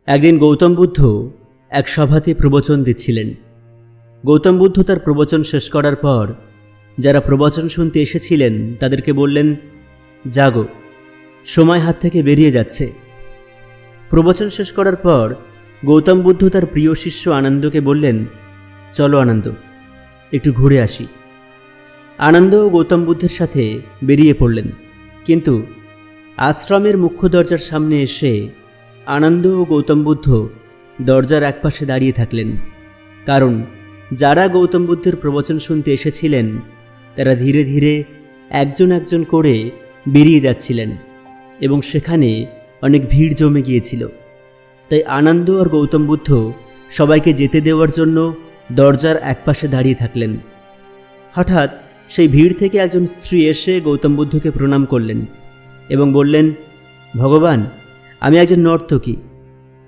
একদিন গৌতম বুদ্ধ এক সভাতে প্রবচন দিচ্ছিলেন। গৌতম বুদ্ধ তার প্রবচন শেষ করার পর যারা প্রবচন শুনতে এসেছিলেন তাদেরকে বললেন, জাগো, সময় হাত থেকে বেরিয়ে যাচ্ছে। প্রবচন শেষ করার পর গৌতম বুদ্ধ তার প্রিয় শিষ্য আনন্দকে বললেন, চলো আনন্দ, একটু ঘুরে আসি। আনন্দও গৌতম বুদ্ধের সাথে বেরিয়ে পড়লেন, কিন্তু আশ্রমের মুখ্য দরজার সামনে এসে আনন্দ ও গৌতম বুদ্ধ দরজার একপাশে দাঁড়িয়ে থাকলেন, কারণ যারা গৌতম বুদ্ধের প্রবচন শুনতে এসেছিলেন তারা ধীরে ধীরে একজন একজন করে বেরিয়ে যাচ্ছিলেন এবং সেখানে অনেক ভিড় জমে গিয়েছিল। তাই আনন্দ আর গৌতম বুদ্ধ সবাইকে যেতে দেওয়ার জন্য দরজার একপাশে দাঁড়িয়ে থাকলেন। হঠাৎ সেই ভিড় থেকে একজন স্ত্রী এসে গৌতম বুদ্ধকে প্রণাম করলেন এবং বললেন, ভগবান, আমি একজন নর্তকী।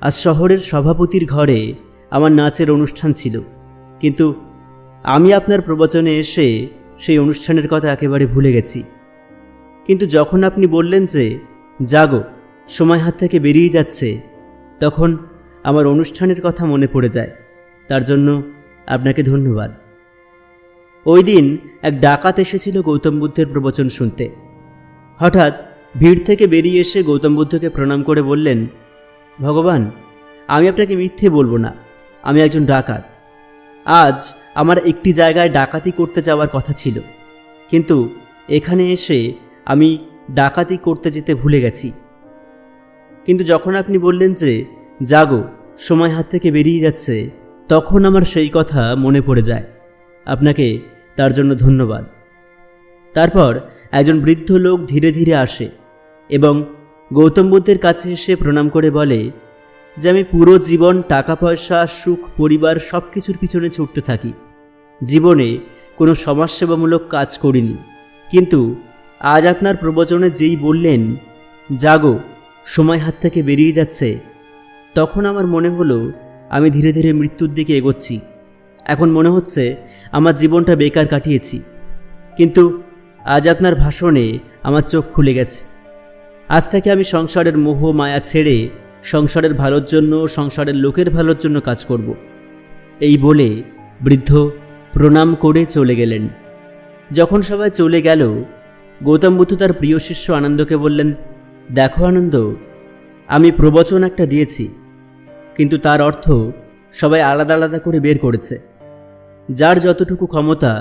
আজ শহরের সভাপতির ঘরে আমার নাচের অনুষ্ঠান ছিল, কিন্তু আমি আপনার প্রবচনে এসে সেই অনুষ্ঠানের কথা একেবারে ভুলে গেছি। কিন্তু যখন আপনি বললেন যে জাগো, সময় হাত থেকে বেরিয়ে যাচ্ছে, তখন আমার অনুষ্ঠানের কথা মনে পড়ে যায়। তার জন্য আপনাকে ধন্যবাদ। ওই দিন এক ডাকাত এসেছিল গৌতম বুদ্ধের প্রবচন শুনতে। হঠাৎ ভিড় থেকে বেরিয়ে এসে গৌতম বুদ্ধকে প্রণাম করে বললেন, ভগবান, আমি আপনাকে মিথ্যে বলবো না, আমি একজন ডাকাত। আজ আমার একটি জায়গায় ডাকাতি করতে যাওয়ার কথা ছিল, কিন্তু এখানে এসে আমি ডাকাতি করতে যেতে ভুলে গেছি। কিন্তু যখন আপনি বললেন যে জাগো, সময় হাত থেকে বেরিয়ে যাচ্ছে, তখন আমার সেই কথা মনে পড়ে যায়। আপনাকে তার জন্য ধন্যবাদ। তারপর একজন বৃদ্ধ লোক ধীরে ধীরে আসে এবং গৌতম বুদ্ধের কাছে এসে প্রণাম করে বলে যে আমি পুরো জীবন টাকা পয়সা, সুখ, পরিবার সব কিছুর পিছনে ছুটতে থাকি। জীবনে কোনো সমাজসেবামূলক কাজ করিনি, কিন্তু আজ আপনার প্রবচনে যেই বললেন জাগো, সময় হাত থেকে বেরিয়ে যাচ্ছে, তখন আমার মনে হলো আমি ধীরে ধীরে মৃত্যুর দিকে এগোচ্ছি। এখন মনে হচ্ছে আমার জীবনটা বেকার কাটিয়েছি, কিন্তু আজ আপনার ভাষণে আমার চোখ খুলে গেছে। আজ থেকে আমি সংসারের মোহ মায়া ছেড়ে সংসারের ভালোর জন্য, সংসারের লোকের ভালোর জন্য কাজ করব। এই বলে বৃদ্ধ প্রণাম করে চলে গেলেন। যখন সবাই চলে গেল, গৌতম বুদ্ধ তার প্রিয় শিষ্য আনন্দকে বললেন, দেখো আনন্দ, আমি প্রবচন একটা দিয়েছি, কিন্তু তার অর্থ সবাই আলাদা আলাদা করে বের করেছে। যার যতটুকু ক্ষমতা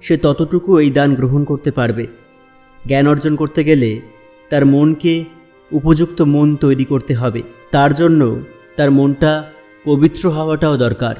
সে ততটুকু এই দান গ্রহণ করতে পারবে। জ্ঞান অর্জন করতে গেলে তার মনকে উপযুক্ত মন তৈরি করতে হবে, তার জন্য তার মনটা পবিত্র হওয়াটাও দরকার।